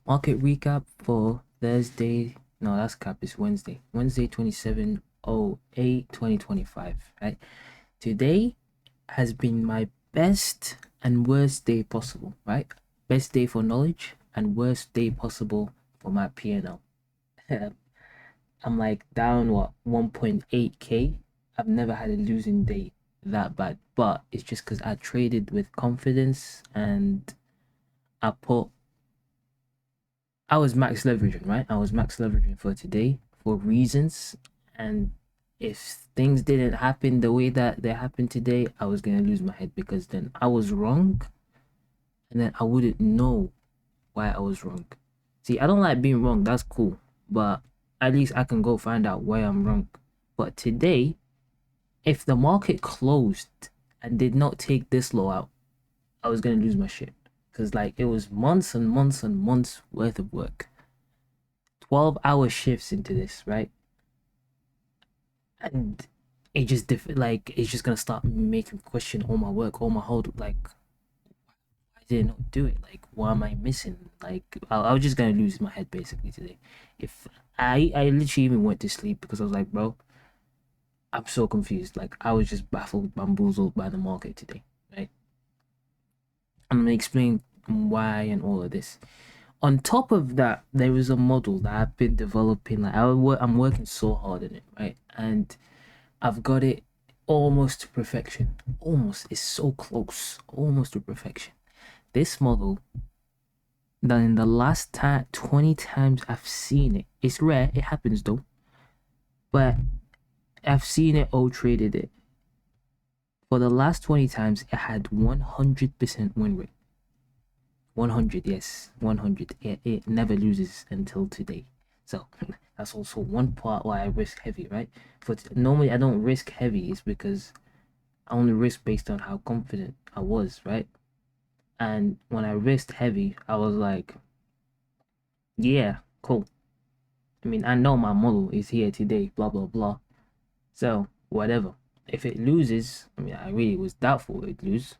Market recap for Thursday. No, that's cap. It's Wednesday. Wednesday, 27/08, 2025. Right. Today has been my best and worst day possible. Right. Best day for knowledge and worst day possible for my P&L. I'm like down what 1.8k. I've never had a losing day that bad, but it's just because I traded with confidence and I put I was max leveraging, right? I was max leveraging for today for reasons. And if things didn't happen the way that they happened today, I was going to lose my head because then I was wrong. And then I wouldn't know why I was wrong. See, I don't like being wrong. That's cool. But at least I can go find out why I'm wrong. But today, if the market closed and did not take this low out, I was going to lose my shit. Because, like, it was months and months and months worth of work. 12-hour shifts into this, right? And it just like it's just gonna start making me question all my work, all my whole like why did I not do it? Like what am I missing? Like I was just gonna lose my head basically today. If I literally even went to sleep because I was like, bro, I'm so confused. Like I was just baffled, bamboozled by the market today, right? I'm gonna explain why and all of this. On top of that, there is a model that I've been developing. Like I'm working so hard in it, right? And I've got it almost to perfection. Almost. It's so close. Almost to perfection. This model, that in the last 20 times I've seen it, it's rare, it happens though, but I've seen it all traded it. For the last 20 times, it had 100% win rate. 100, yes, 100. It never loses until today. So that's also one part why I risk heavy, right? Normally I don't risk heavy is because I only risk based on how confident I was, right? And when I risked heavy, I was like, yeah, cool. I mean, I know my model is here today, blah, blah, blah. So, whatever. If it loses, I mean, I really was doubtful it'd lose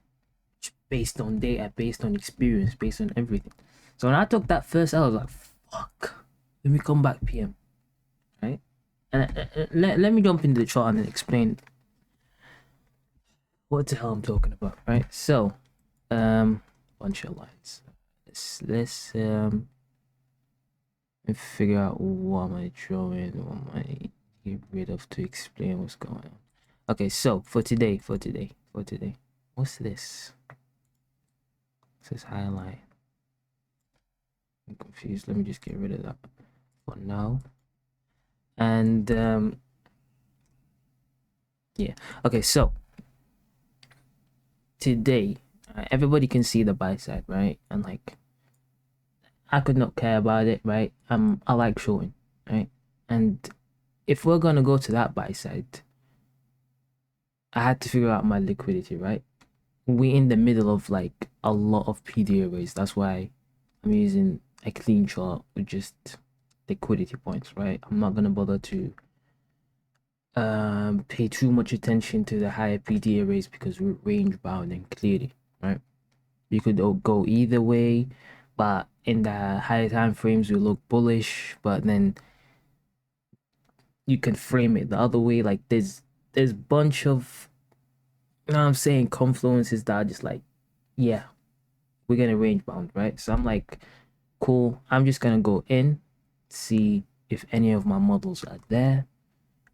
based on data, based on experience, based on everything. So, when I took that first, I was like, fuck, let me come back PM, right? And let me jump into the chart and then explain what the hell I'm talking about, right? So, bunch of lines. Let's figure out what am I drawing, what am I get rid of to explain what's going on. Okay, so for today, what's this? It says highlight. I'm confused. Let me just get rid of that for now. And yeah. Okay, so today, everybody can see the buy side, right? And like, I could not care about it, right? I like shorting, right? And if we're gonna go to that buy side, I had to figure out my liquidity, right? We're in the middle of like a lot of PD arrays. That's why I'm using a clean chart with just liquidity points, right? I'm not gonna bother to pay too much attention to the higher PD arrays because we're range bounding clearly, right? You could go either way, but in the higher time frames we look bullish, but then you can frame it the other way. Like there's bunch of, you know what I'm saying, confluences that are just like, yeah, we're gonna range bound, right? So I'm like, cool. I'm just gonna go in, see if any of my models are there,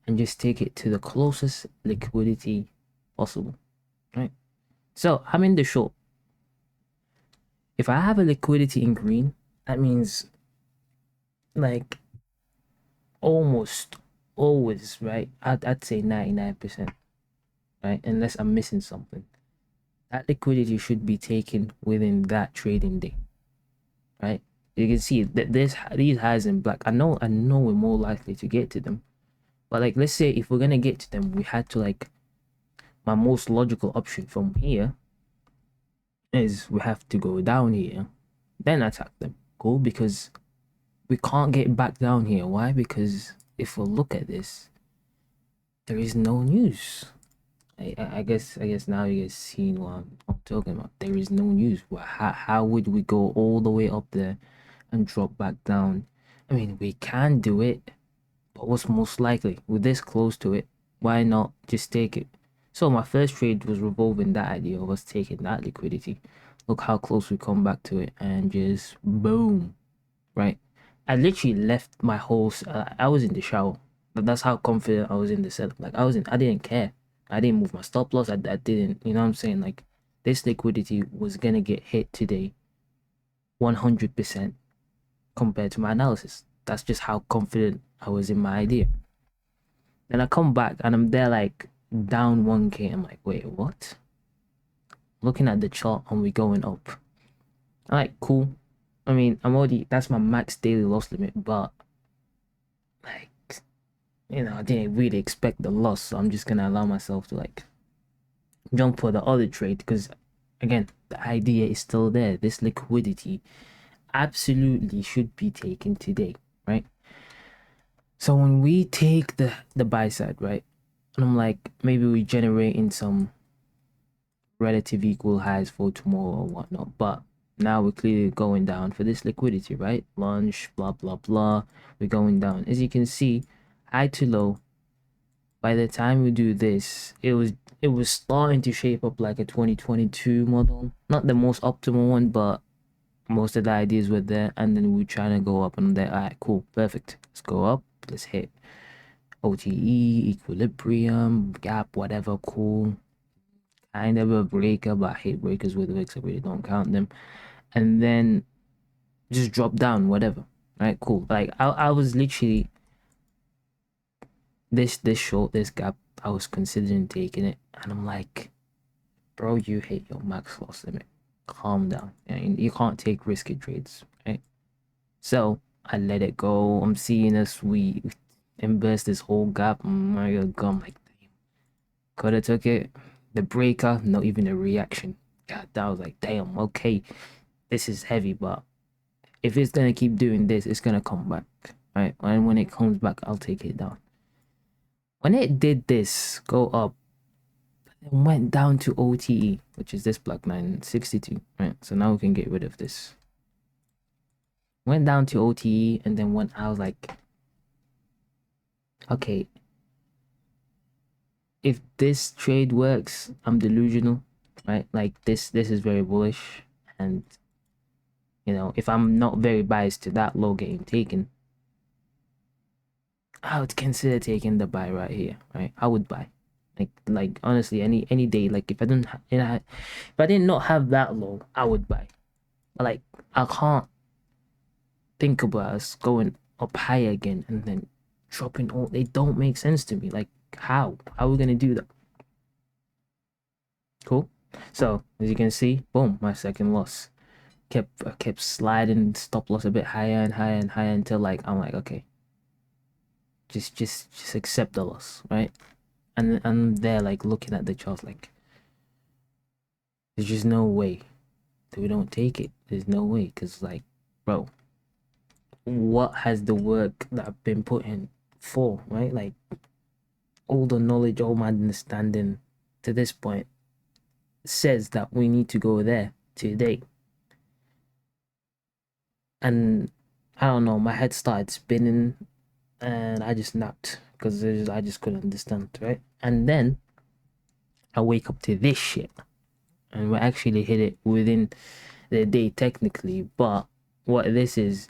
and just take it to the closest liquidity possible, right? So I'm in the short. If I have a liquidity in green, that means like almost always, right? I'd say 99%, right? Unless I'm missing something. That liquidity should be taken within that trading day, right? You can see that these highs in black. I know we're more likely to get to them, but like let's say if we're gonna get to them, we had to like my most logical option from here is we have to go down here, then attack them. Cool, because we can't get back down here. Why? Because if we look at this, there is no news. I guess now you guys seen what I'm talking about. There is no news. How would we go all the way up there and drop back down. I mean, we can do it, but what's most likely? We're this close to it. Why not just take it? So my first trade was revolving that idea of us taking that liquidity. Look how close we come back to it, and just boom, right? I literally left my whole. I was in the shower. But that's how confident I was in the setup. Like I wasn't. I didn't care. I didn't move my stop loss. I didn't. You know what I'm saying? Like this liquidity was gonna get hit today, 100% compared to my analysis. That's just how confident I was in my idea. Then I come back and I'm there like down 1K. I'm like, wait, what? Looking at the chart and we going up. I'm like, cool. I mean, that's my max daily loss limit, but like, I didn't really expect the loss, so I'm just gonna allow myself to like jump for the other trade because, again, the idea is still there. This liquidity absolutely should be taken today, right? So when we take the buy side, right, and I'm like, maybe we generate in some relative equal highs for tomorrow or whatnot, but now we're clearly going down for this liquidity, right? Lunch, blah blah blah. We're going down. As you can see, high to low. By the time we do this, it was starting to shape up like a 2022 model. Not the most optimal one, but most of the ideas were there. And then we're trying to go up, and there. All right, cool, perfect. Let's go up. Let's hit OTE, equilibrium, gap, whatever, cool. Kind of a breaker, but I hate breakers with wicks. I really don't count them. And then just drop down, whatever. Right, cool. Like I was literally this short, this gap. I was considering taking it, and I'm like, bro, you hit your max loss limit. Calm down. You can't take risky trades, right? So I let it go. I'm seeing us. We invest this whole gap. My God, I'm like, could have took it. The breaker, not even a reaction. God, that was like, damn, okay, this is heavy, but if it's gonna keep doing this, it's gonna come back, right? And when it comes back, I'll take it down. When it did this, go up, it went down to OTE, which is this block 962, right? So now we can get rid of this. Went down to OTE, and then when I was like, okay, if this trade works, I'm delusional, right? Like this is very bullish, and if I'm not very biased to that low getting taken, I would consider taking the buy right here, right? I would buy. Like honestly, any day, like if I did not have that low, I would buy. But like I can't think about us going up high again and then dropping all. They don't make sense to me. Like how are we gonna do that? Cool. So as you can see, boom, my second loss. Kept sliding stop loss a bit higher and higher and higher until like I'm like, okay, just accept the loss, right? And I'm there like looking at the charts like there's just no way that we don't take it. There's no way, because like, bro, what has the work that I've been putting for, right? Like all the knowledge, all my understanding to this point says that we need to go there today. And I don't know, my head started spinning and I just napped because I just couldn't understand, right? And then I wake up to this shit, and we actually hit it within the day technically, but what this is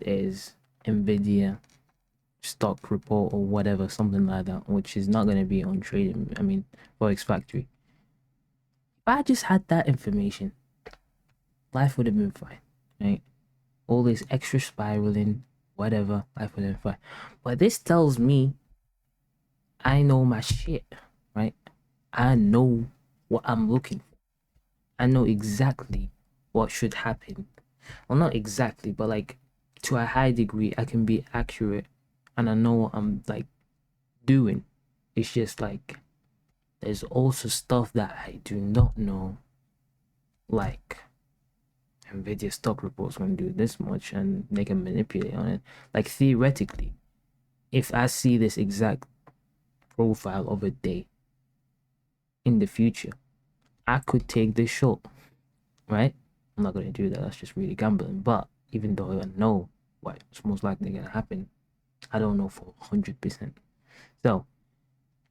Nvidia stock report or whatever, something like that, which is not going to be on trading. I mean, Forex Factory. If I just had that information, life would have been fine, right? All this extra spiraling, whatever, life would have been fine. But this tells me I know my shit, right? I know what I'm looking for. I know exactly what should happen. Well, not exactly, but like to a high degree, I can be accurate and I know what I'm like doing. It's just like there's also stuff that I do not know, like Nvidia stock reports going to do this much and they can manipulate on it. Like theoretically, if I see this exact profile of a day in the future, I could take this short, right? I'm not going to do that. That's just really gambling. But even though I know what's most likely gonna happen. I don't know for 100%. So,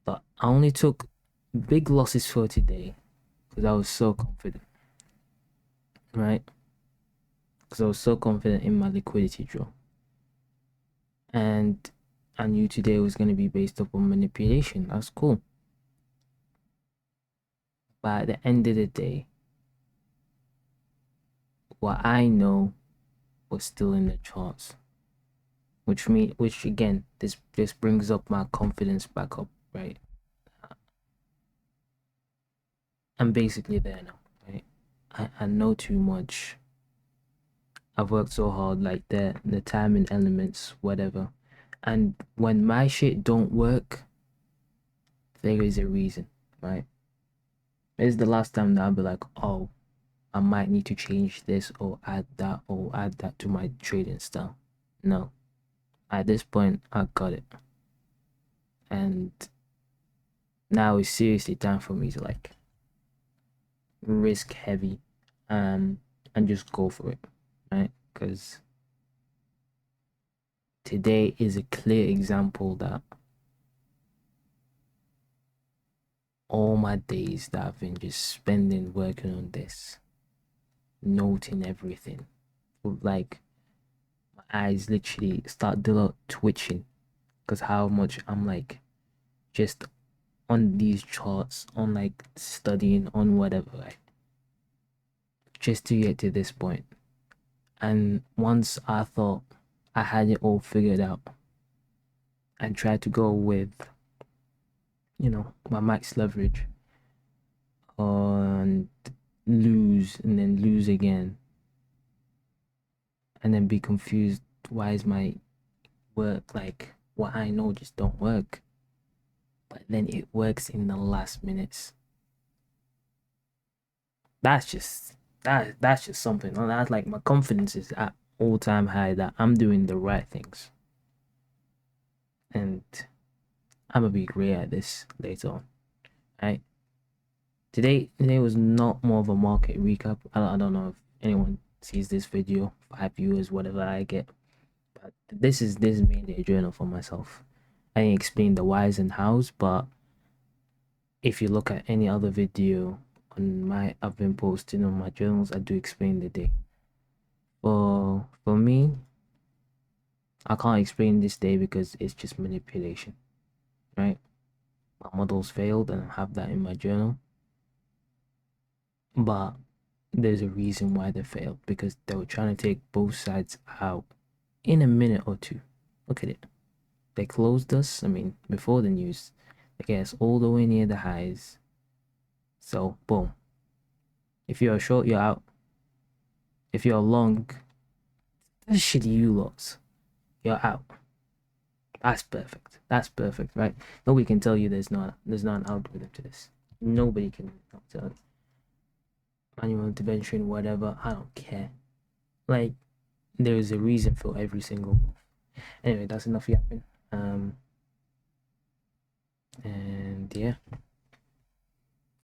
but I only took big losses for today because I was so confident, right? Because I was so confident in my liquidity draw, and I knew today was gonna be based upon manipulation. That's cool. But at the end of the day, what I know was still in the charts, which again, this brings up my confidence back up, right? I'm basically there now, right? I know too much. I've worked so hard, like the timing elements, whatever. And when my shit don't work, there is a reason, right? It's the last time that I'll be like, oh, I might need to change this or add that to my trading style. No. At this point, I got it. And now it's seriously time for me to like risk heavy and just go for it, right? Because today is a clear example that all my days that I've been just spending working on this, noting everything, like my eyes literally start twitching because how much I'm like just on these charts, on like studying on whatever, right? Just to get to this point. And once I thought I had it all figured out and tried to go with, my max leverage and lose and then lose again and then be confused, why is my work like what I know just don't work, but then it works in the last minutes. That's just something. That's like my confidence is at all-time high that I'm doing the right things, and I'm gonna be great at this later on, right? Today was not more of a market recap. I don't know if anyone sees this video, 5 viewers, whatever I get, but this is mainly a journal for myself. I didn't explain the whys and hows, but if you look at any other video on my I've been posting on my journals, I do explain the day. For me, I can't explain this day because it's just manipulation, right? My models failed and I have that in my journal. But there's a reason why they failed because they were trying to take both sides out in a minute or two. Look at it. They closed us, I mean, before the news. They get us all the way near the highs. So, boom. If you're short, you're out. If you're long, that's shitty you lots. You're out. That's perfect. That's perfect, right? Nobody can tell you there's not an algorithm to this. Nobody can tell it. Manual intervention, whatever. I don't care. Like, there is a reason for every single move. Anyway, that's enough yapping. And yeah.